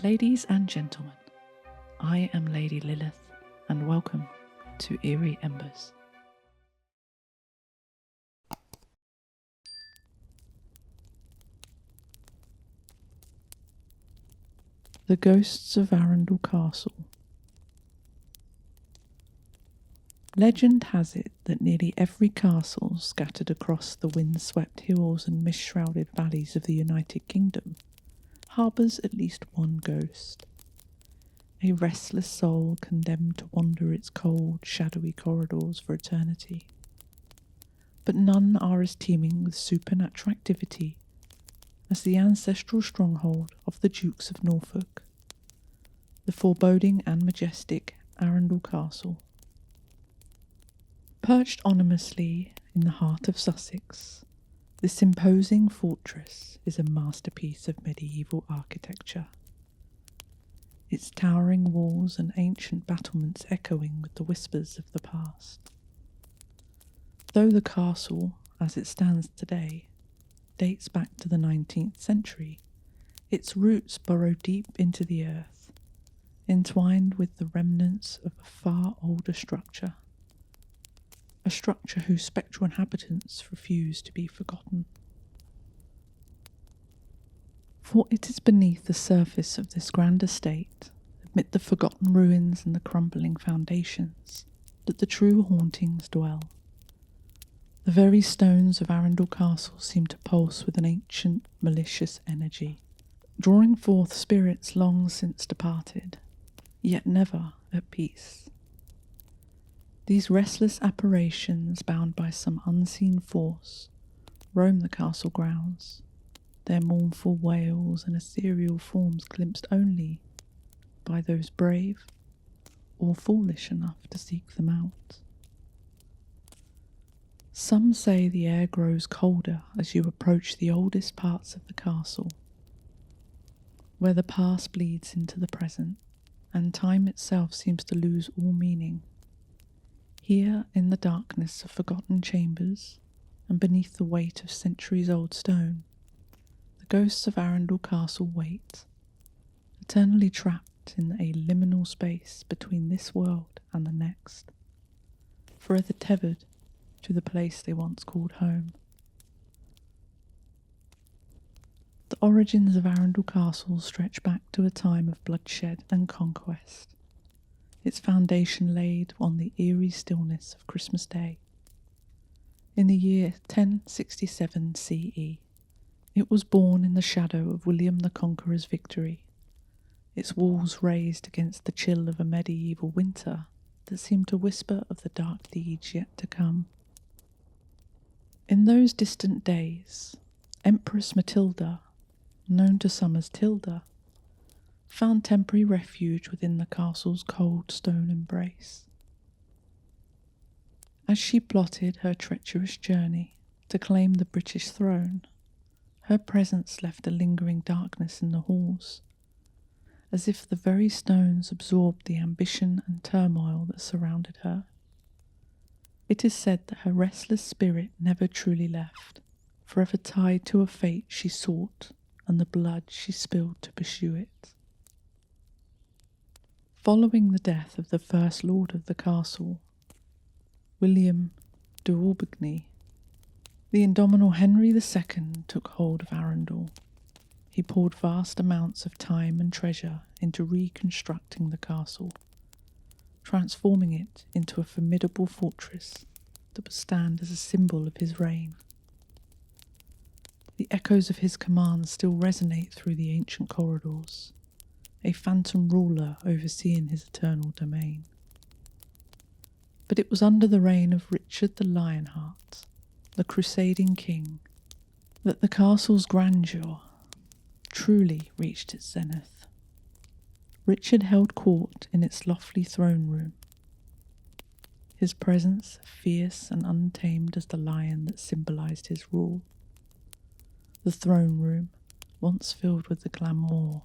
Ladies and gentlemen, I am Lady Lilith, and welcome to Eerie Embers. The Ghosts of Arundel Castle. Legend has it that nearly every castle scattered across the wind-swept hills and mist-shrouded valleys of the United Kingdom harbours at least one ghost, a restless soul condemned to wander its cold, shadowy corridors for eternity. But none are as teeming with supernatural activity as the ancestral stronghold of the Dukes of Norfolk, the foreboding and majestic Arundel Castle. Perched ominously in the heart of Sussex, this imposing fortress is a masterpiece of medieval architecture, its towering walls and ancient battlements echoing with the whispers of the past. Though the castle, as it stands today, dates back to the 19th century, its roots burrow deep into the earth, entwined with the remnants of a far older structure, a structure whose spectral inhabitants refuse to be forgotten. For it is beneath the surface of this grand estate, amid the forgotten ruins and the crumbling foundations, that the true hauntings dwell. The very stones of Arundel Castle seem to pulse with an ancient, malicious energy, drawing forth spirits long since departed, yet never at peace. These restless apparitions, bound by some unseen force, roam the castle grounds, their mournful wails and ethereal forms glimpsed only by those brave or foolish enough to seek them out. Some say the air grows colder as you approach the oldest parts of the castle, where the past bleeds into the present, and time itself seems to lose all meaning. Here, in the darkness of forgotten chambers, and beneath the weight of centuries-old stone, the ghosts of Arundel Castle wait, eternally trapped in a liminal space between this world and the next, forever tethered to the place they once called home. The origins of Arundel Castle stretch back to a time of bloodshed and conquest, its foundation laid on the eerie stillness of Christmas Day. In the year 1067 CE, it was born in the shadow of William the Conqueror's victory, its walls raised against the chill of a medieval winter that seemed to whisper of the dark deeds yet to come. In those distant days, Empress Matilda, known to some as Tilda, found temporary refuge within the castle's cold stone embrace. As she plotted her treacherous journey to claim the British throne, her presence left a lingering darkness in the halls, as if the very stones absorbed the ambition and turmoil that surrounded her. It is said that her restless spirit never truly left, forever tied to a fate she sought and the blood she spilled to pursue it. Following the death of the first lord of the castle, William de Aubigny, the indomitable Henry II took hold of Arundel. He poured vast amounts of time and treasure into reconstructing the castle, transforming it into a formidable fortress that would stand as a symbol of his reign. The echoes of his commands still resonate through the ancient corridors, a phantom ruler overseeing his eternal domain. But it was under the reign of Richard the Lionheart, the crusading king, that the castle's grandeur truly reached its zenith. Richard held court in its lofty throne room, his presence fierce and untamed as the lion that symbolized his rule. The throne room, once filled with the glamour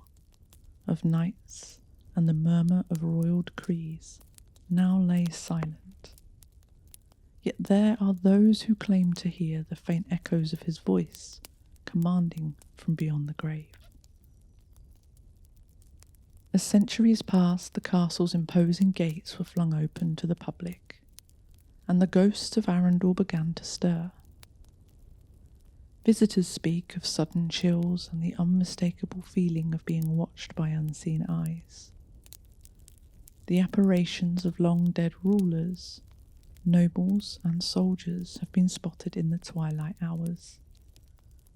of knights and the murmur of royal decrees, now lay silent. Yet there are those who claim to hear the faint echoes of his voice, commanding from beyond the grave. As centuries passed, the castle's imposing gates were flung open to the public, and the ghosts of Arundel began to stir. Visitors speak of sudden chills and the unmistakable feeling of being watched by unseen eyes. The apparitions of long-dead rulers, nobles and soldiers have been spotted in the twilight hours,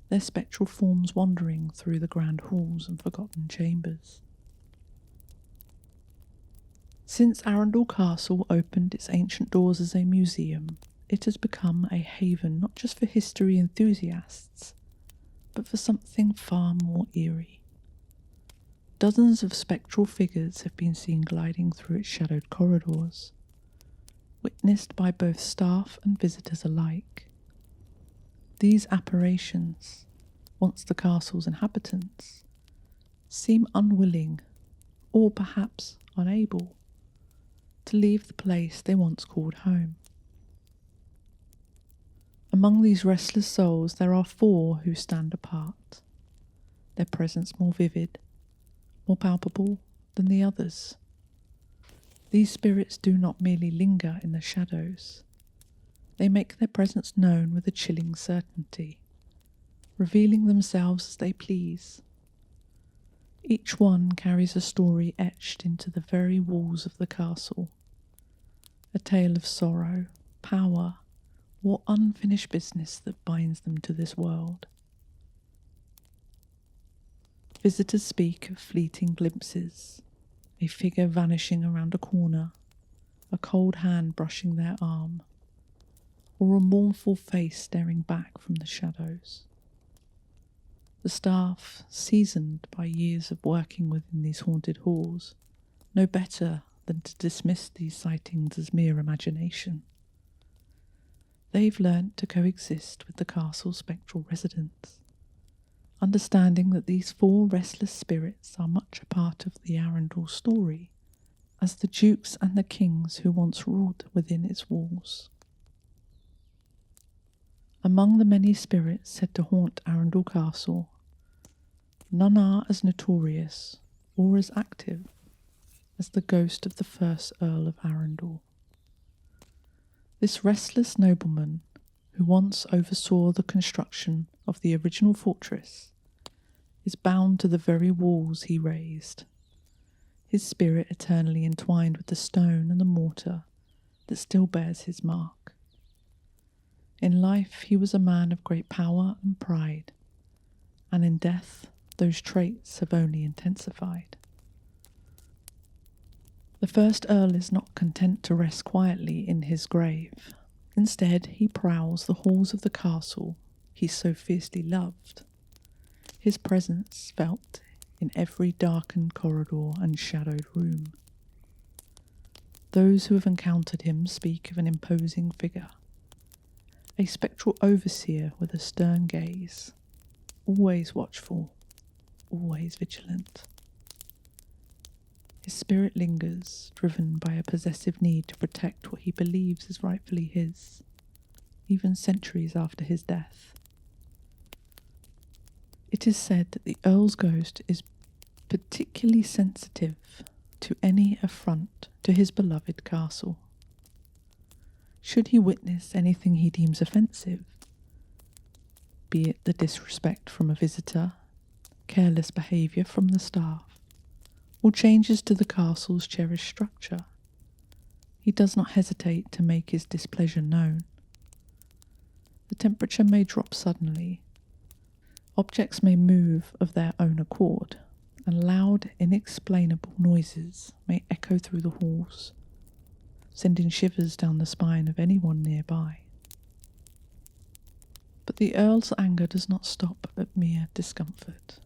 their spectral forms wandering through the grand halls and forgotten chambers. Since Arundel Castle opened its ancient doors as a museum, it has become a haven not just for history enthusiasts, but for something far more eerie. Dozens of spectral figures have been seen gliding through its shadowed corridors, witnessed by both staff and visitors alike. These apparitions, once the castle's inhabitants, seem unwilling, or perhaps unable, to leave the place they once called home. Among these restless souls there are 4 who stand apart, their presence more vivid, more palpable than the others. These spirits do not merely linger in the shadows, they make their presence known with a chilling certainty, revealing themselves as they please. Each one carries a story etched into the very walls of the castle, a tale of sorrow, power, or unfinished business that binds them to this world. Visitors speak of fleeting glimpses, a figure vanishing around a corner, a cold hand brushing their arm, or a mournful face staring back from the shadows. The staff, seasoned by years of working within these haunted halls, know better than to dismiss these sightings as mere imagination. They've learnt to coexist with the castle's spectral residents, understanding that these 4 restless spirits are much a part of the Arundel story, as the dukes and the kings who once ruled within its walls. Among the many spirits said to haunt Arundel Castle, none are as notorious or as active as the ghost of the first Earl of Arundel. This restless nobleman, who once oversaw the construction of the original fortress, is bound to the very walls he raised, his spirit eternally entwined with the stone and the mortar that still bears his mark. In life he was a man of great power and pride, and in death those traits have only intensified. The first Earl is not content to rest quietly in his grave. Instead, he prowls the halls of the castle he so fiercely loved, his presence felt in every darkened corridor and shadowed room. Those who have encountered him speak of an imposing figure, a spectral overseer with a stern gaze, always watchful, always vigilant. His spirit lingers, driven by a possessive need to protect what he believes is rightfully his, even centuries after his death. It is said that the Earl's ghost is particularly sensitive to any affront to his beloved castle. Should he witness anything he deems offensive, be it the disrespect from a visitor, careless behaviour from the staff, or changes to the castle's cherished structure, he does not hesitate to make his displeasure known. The temperature may drop suddenly, objects may move of their own accord, and loud, inexplainable noises may echo through the halls, sending shivers down the spine of anyone nearby. But the Earl's anger does not stop at mere discomfort.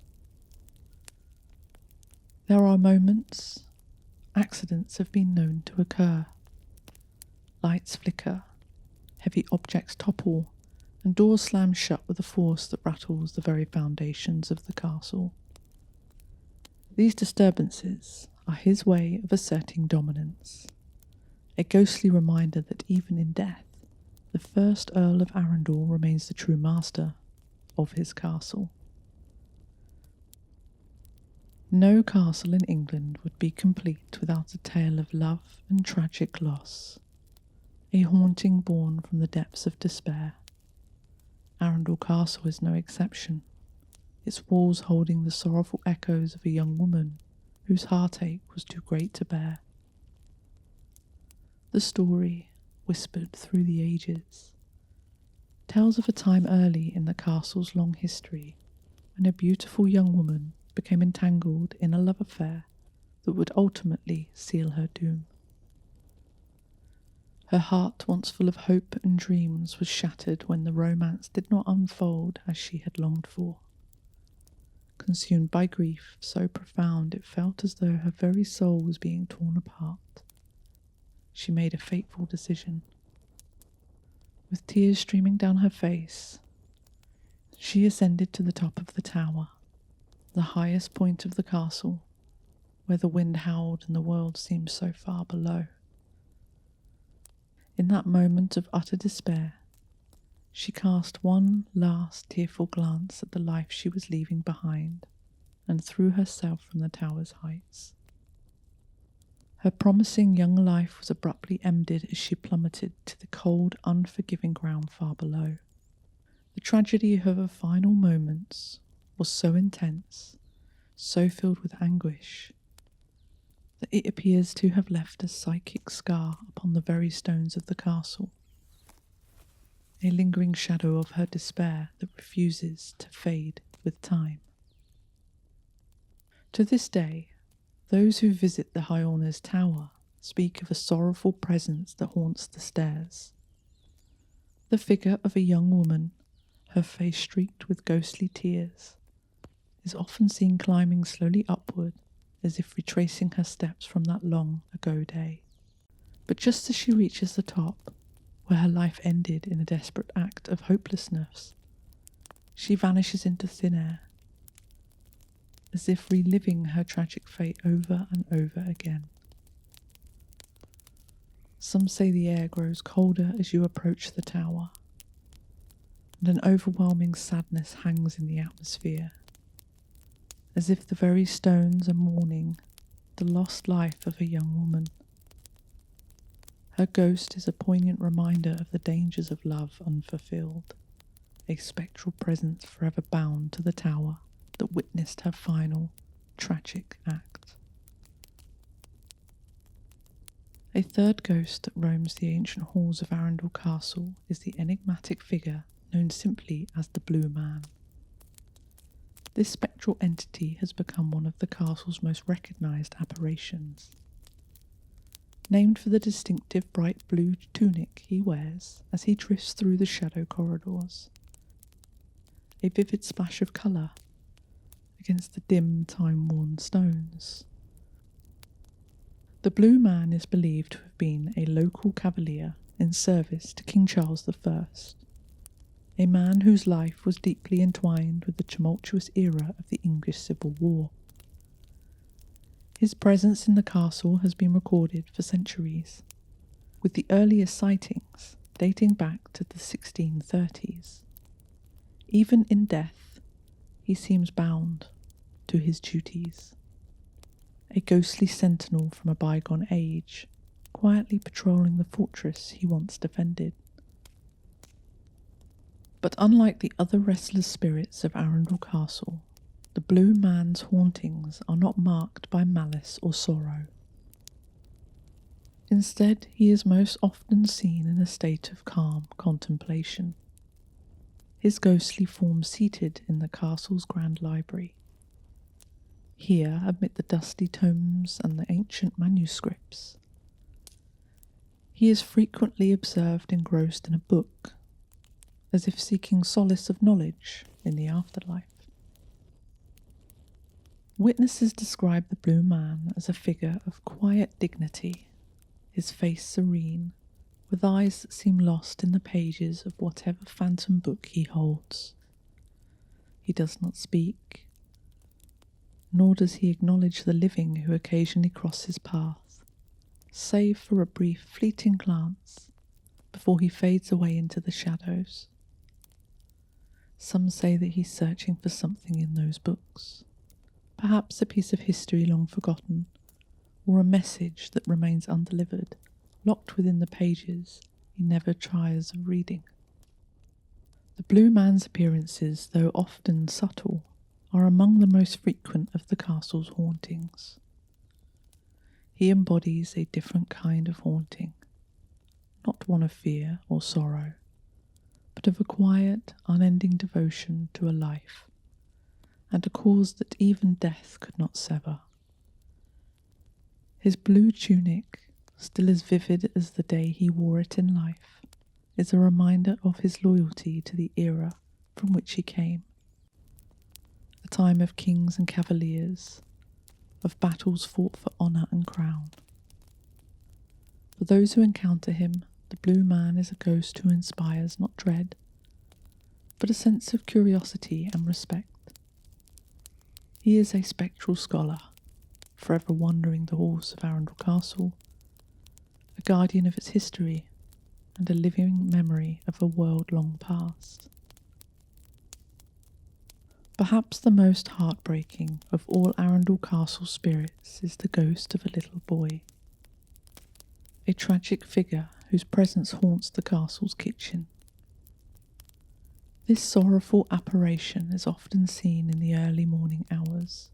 There are moments, accidents have been known to occur. Lights flicker, heavy objects topple, and doors slam shut with a force that rattles the very foundations of the castle. These disturbances are his way of asserting dominance, a ghostly reminder that even in death, the first Earl of Arundel remains the true master of his castle. No castle in England would be complete without a tale of love and tragic loss, a haunting born from the depths of despair. Arundel Castle is no exception, its walls holding the sorrowful echoes of a young woman whose heartache was too great to bear. The story, whispered through the ages, tells of a time early in the castle's long history when a beautiful young woman became entangled in a love affair that would ultimately seal her doom. Her heart, once full of hope and dreams, was shattered when the romance did not unfold as she had longed for. Consumed by grief so profound it felt as though her very soul was being torn apart, she made a fateful decision. With tears streaming down her face, she ascended to the top of the tower, the highest point of the castle, where the wind howled and the world seemed so far below. In that moment of utter despair, she cast one last tearful glance at the life she was leaving behind and threw herself from the tower's heights. Her promising young life was abruptly ended as she plummeted to the cold, unforgiving ground far below. The tragedy of her final moments was so intense, so filled with anguish, that it appears to have left a psychic scar upon the very stones of the castle, a lingering shadow of her despair that refuses to fade with time. To this day, those who visit the High Honours Tower speak of a sorrowful presence that haunts the stairs. The figure of a young woman, her face streaked with ghostly tears, is often seen climbing slowly upward as if retracing her steps from that long ago day. But just as she reaches the top, where her life ended in a desperate act of hopelessness, she vanishes into thin air, as if reliving her tragic fate over and over again. Some say the air grows colder as you approach the tower, and an overwhelming sadness hangs in the atmosphere, as if the very stones are mourning the lost life of a young woman. Her ghost is a poignant reminder of the dangers of love unfulfilled, a spectral presence forever bound to the tower that witnessed her final, tragic act. A third ghost that roams the ancient halls of Arundel Castle is the enigmatic figure known simply as the Blue Man. This spectral entity has become one of the castle's most recognised apparitions. Named for the distinctive bright blue tunic he wears as he drifts through the shadow corridors, a vivid splash of colour against the dim, time-worn stones. The Blue Man is believed to have been a local cavalier in service to King Charles I, a man whose life was deeply entwined with the tumultuous era of the English Civil War. His presence in the castle has been recorded for centuries, with the earliest sightings dating back to the 1630s. Even in death, he seems bound to his duties, a ghostly sentinel from a bygone age, quietly patrolling the fortress he once defended. But unlike the other restless spirits of Arundel Castle, the Blue Man's hauntings are not marked by malice or sorrow. Instead, he is most often seen in a state of calm contemplation, his ghostly form seated in the castle's grand library. Here, amid the dusty tomes and the ancient manuscripts, he is frequently observed engrossed in a book, as if seeking solace of knowledge in the afterlife. Witnesses describe the Blue Man as a figure of quiet dignity, his face serene, with eyes that seem lost in the pages of whatever phantom book he holds. He does not speak, nor does he acknowledge the living who occasionally cross his path, save for a brief fleeting glance before he fades away into the shadows. Some say that he's searching for something in those books, perhaps a piece of history long forgotten, or a message that remains undelivered, locked within the pages he never tires of reading. The Blue Man's appearances, though often subtle, are among the most frequent of the castle's hauntings. He embodies a different kind of haunting, not one of fear or sorrow, but of a quiet, unending devotion to a life, and a cause that even death could not sever. His blue tunic, still as vivid as the day he wore it in life, is a reminder of his loyalty to the era from which he came, a time of kings and cavaliers, of battles fought for honour and crown. For those who encounter him, the Blue Man is a ghost who inspires not dread, but a sense of curiosity and respect. He is a spectral scholar, forever wandering the halls of Arundel Castle, a guardian of its history, and a living memory of a world long past. Perhaps the most heartbreaking of all Arundel Castle spirits is the ghost of a little boy, a tragic figure whose presence haunts the castle's kitchen. This sorrowful apparition is often seen in the early morning hours,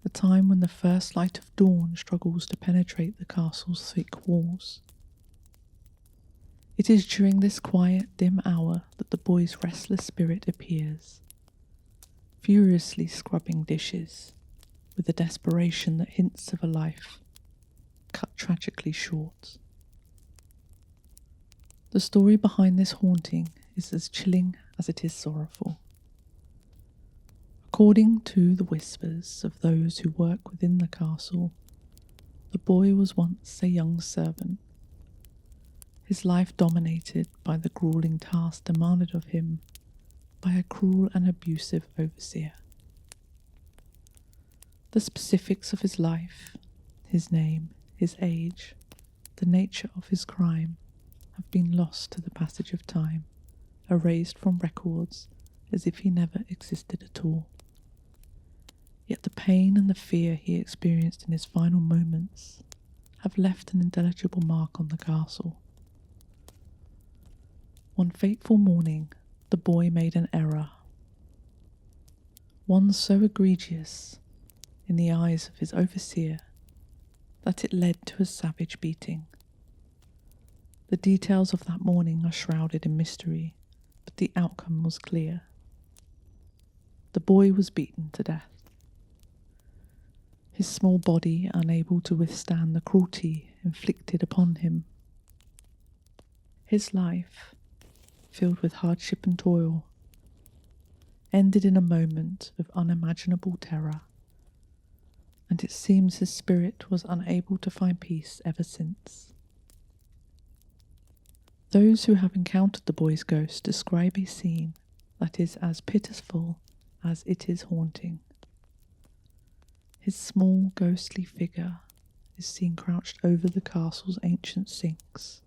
the time when the first light of dawn struggles to penetrate the castle's thick walls. It is during this quiet, dim hour that the boy's restless spirit appears, furiously scrubbing dishes, with a desperation that hints of a life cut tragically short. The story behind this haunting is as chilling as it is sorrowful. According to the whispers of those who work within the castle, the boy was once a young servant, his life dominated by the grueling task demanded of him by a cruel and abusive overseer. The specifics of his life, his name, his age, the nature of his crime, have been lost to the passage of time, erased from records as if he never existed at all. Yet the pain and the fear he experienced in his final moments have left an indelible mark on the castle. One fateful morning, the boy made an error, one so egregious in the eyes of his overseer that it led to a savage beating. The details of that morning are shrouded in mystery, but the outcome was clear. The boy was beaten to death, his small body unable to withstand the cruelty inflicted upon him. His life, filled with hardship and toil, ended in a moment of unimaginable terror, and it seems his spirit was unable to find peace ever since. Those who have encountered the boy's ghost describe a scene that is as pitiful as it is haunting. His small ghostly figure is seen crouched over the castle's ancient sinks,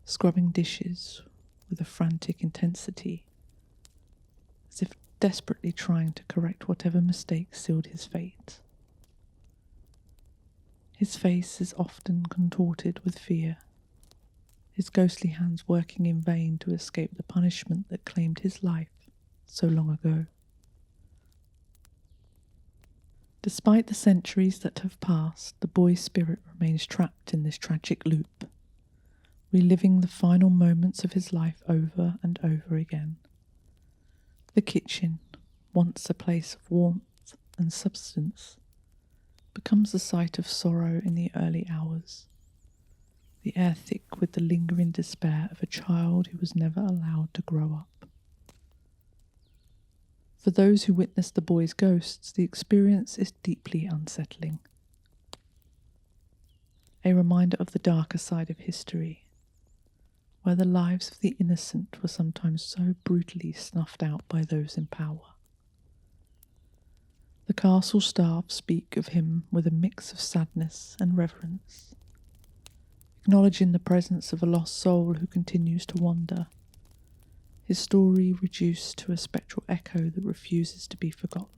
scrubbing dishes with a frantic intensity, as if desperately trying to correct whatever mistake sealed his fate. His face is often contorted with fear, his ghostly hands working in vain to escape the punishment that claimed his life so long ago. Despite the centuries that have passed, the boy's spirit remains trapped in this tragic loop, reliving the final moments of his life over and over again. The kitchen, once a place of warmth and substance, becomes the site of sorrow in the early hours, the air thick with the lingering despair of a child who was never allowed to grow up. For those who witness the boy's ghosts, the experience is deeply unsettling. A reminder of the darker side of history, where the lives of the innocent were sometimes so brutally snuffed out by those in power. The castle staff speak of him with a mix of sadness and reverence, acknowledging the presence of a lost soul who continues to wander, his story reduced to a spectral echo that refuses to be forgotten.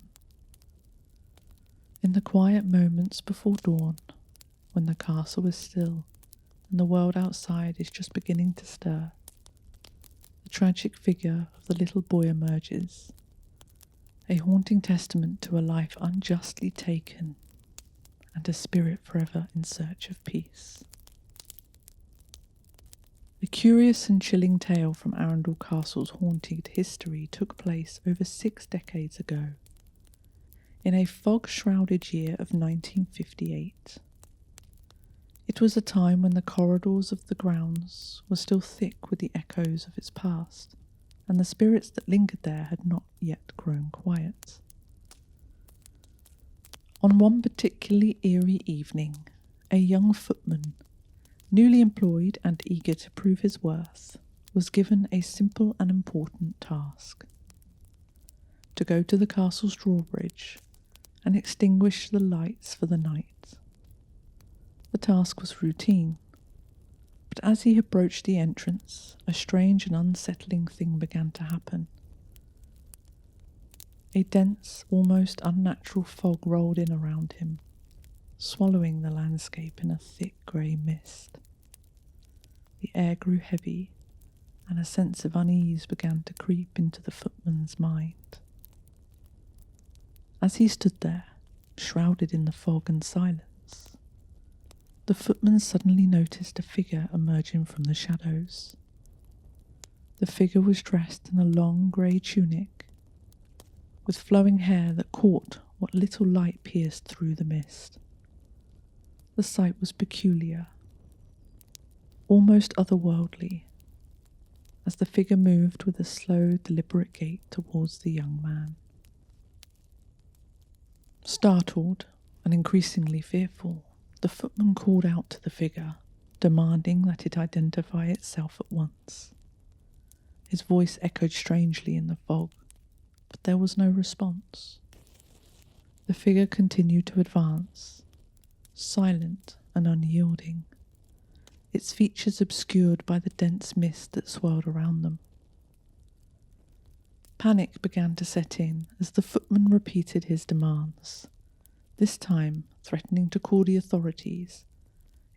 In the quiet moments before dawn, when the castle is still and the world outside is just beginning to stir, the tragic figure of the little boy emerges, a haunting testament to a life unjustly taken and a spirit forever in search of peace. A curious and chilling tale from Arundel Castle's haunted history took place over 6 decades ago, in a fog-shrouded year of 1958. It was a time when the corridors of the grounds were still thick with the echoes of its past, and the spirits that lingered there had not yet grown quiet. On one particularly eerie evening, a young footman, newly employed and eager to prove his worth, was given a simple and important task: to go to the castle's drawbridge and extinguish the lights for the night. The task was routine, but as he approached the entrance, a strange and unsettling thing began to happen. A dense, almost unnatural fog rolled in around him, swallowing the landscape in a thick grey mist. The air grew heavy, and a sense of unease began to creep into the footman's mind. As he stood there, shrouded in the fog and silence, the footman suddenly noticed a figure emerging from the shadows. The figure was dressed in a long grey tunic, with flowing hair that caught what little light pierced through the mist. The sight was peculiar, almost otherworldly, as the figure moved with a slow, deliberate gait towards the young man. Startled and increasingly fearful, the footman called out to the figure, demanding that it identify itself at once. His voice echoed strangely in the fog, but there was no response. The figure continued to advance, silent and unyielding, its features obscured by the dense mist that swirled around them. Panic began to set in as the footman repeated his demands, this time threatening to call the authorities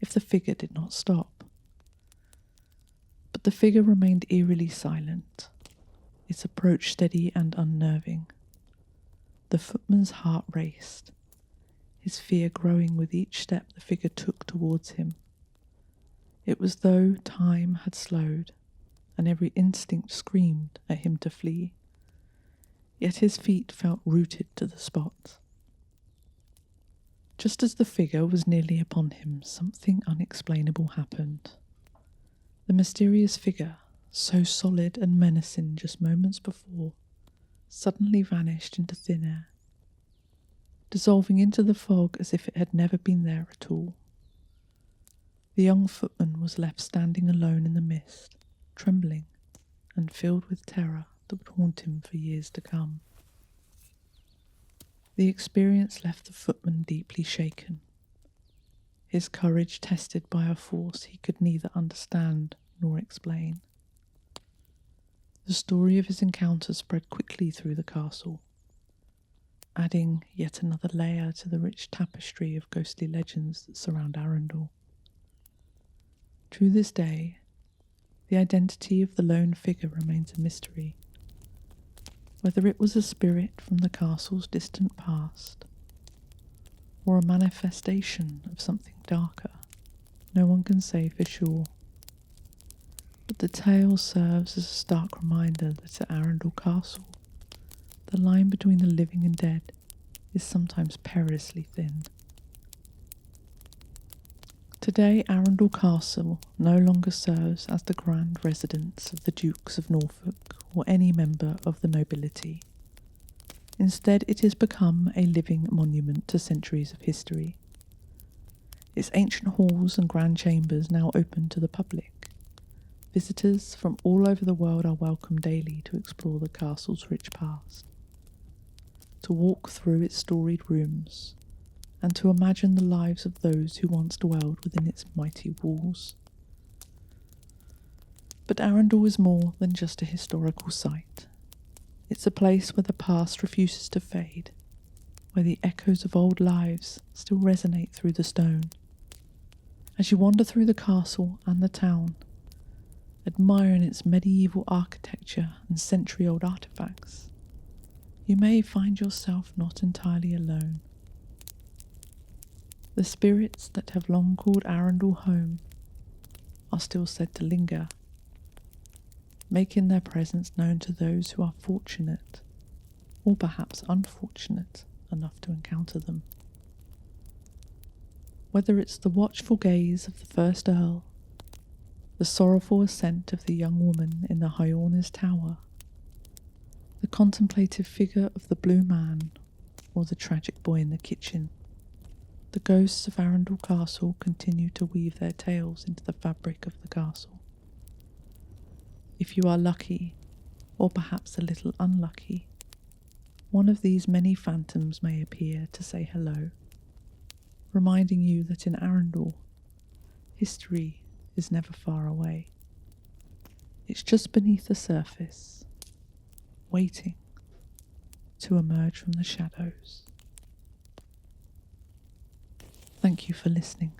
if the figure did not stop. But the figure remained eerily silent, its approach steady and unnerving. The footman's heart raced, his fear growing with each step the figure took towards him. It was though time had slowed, and every instinct screamed at him to flee, yet his feet felt rooted to the spot. Just as the figure was nearly upon him, something unexplainable happened. The mysterious figure, so solid and menacing just moments before, suddenly vanished into thin air, dissolving into the fog as if it had never been there at all. The young footman was left standing alone in the mist, trembling and filled with terror that would haunt him for years to come. The experience left the footman deeply shaken, his courage tested by a force he could neither understand nor explain. The story of his encounter spread quickly through the castle, adding yet another layer to the rich tapestry of ghostly legends that surround Arundel. To this day, the identity of the lone figure remains a mystery. Whether it was a spirit from the castle's distant past, or a manifestation of something darker, no one can say for sure. But the tale serves as a stark reminder that at Arundel Castle, the line between the living and dead is sometimes perilously thin. Today, Arundel Castle no longer serves as the grand residence of the Dukes of Norfolk or any member of the nobility. Instead, it has become a living monument to centuries of history. Its ancient halls and grand chambers now open to the public. Visitors from all over the world are welcome daily to explore the castle's rich past, to walk through its storied rooms, and to imagine the lives of those who once dwelled within its mighty walls. But Arundel is more than just a historical site. It's a place where the past refuses to fade, where the echoes of old lives still resonate through the stone. As you wander through the castle and the town, admiring its medieval architecture and century-old artifacts, you may find yourself not entirely alone. The spirits that have long called Arundel home are still said to linger, making their presence known to those who are fortunate, or perhaps unfortunate, enough to encounter them. Whether it's the watchful gaze of the first Earl, the sorrowful ascent of the young woman in the High Horner's Tower, the contemplative figure of the Blue Man, or the tragic boy in the kitchen, the ghosts of Arundel Castle continue to weave their tales into the fabric of the castle. If you are lucky, or perhaps a little unlucky, one of these many phantoms may appear to say hello, reminding you that in Arundel, history is never far away. It's just beneath the surface, waiting to emerge from the shadows. Thank you for listening.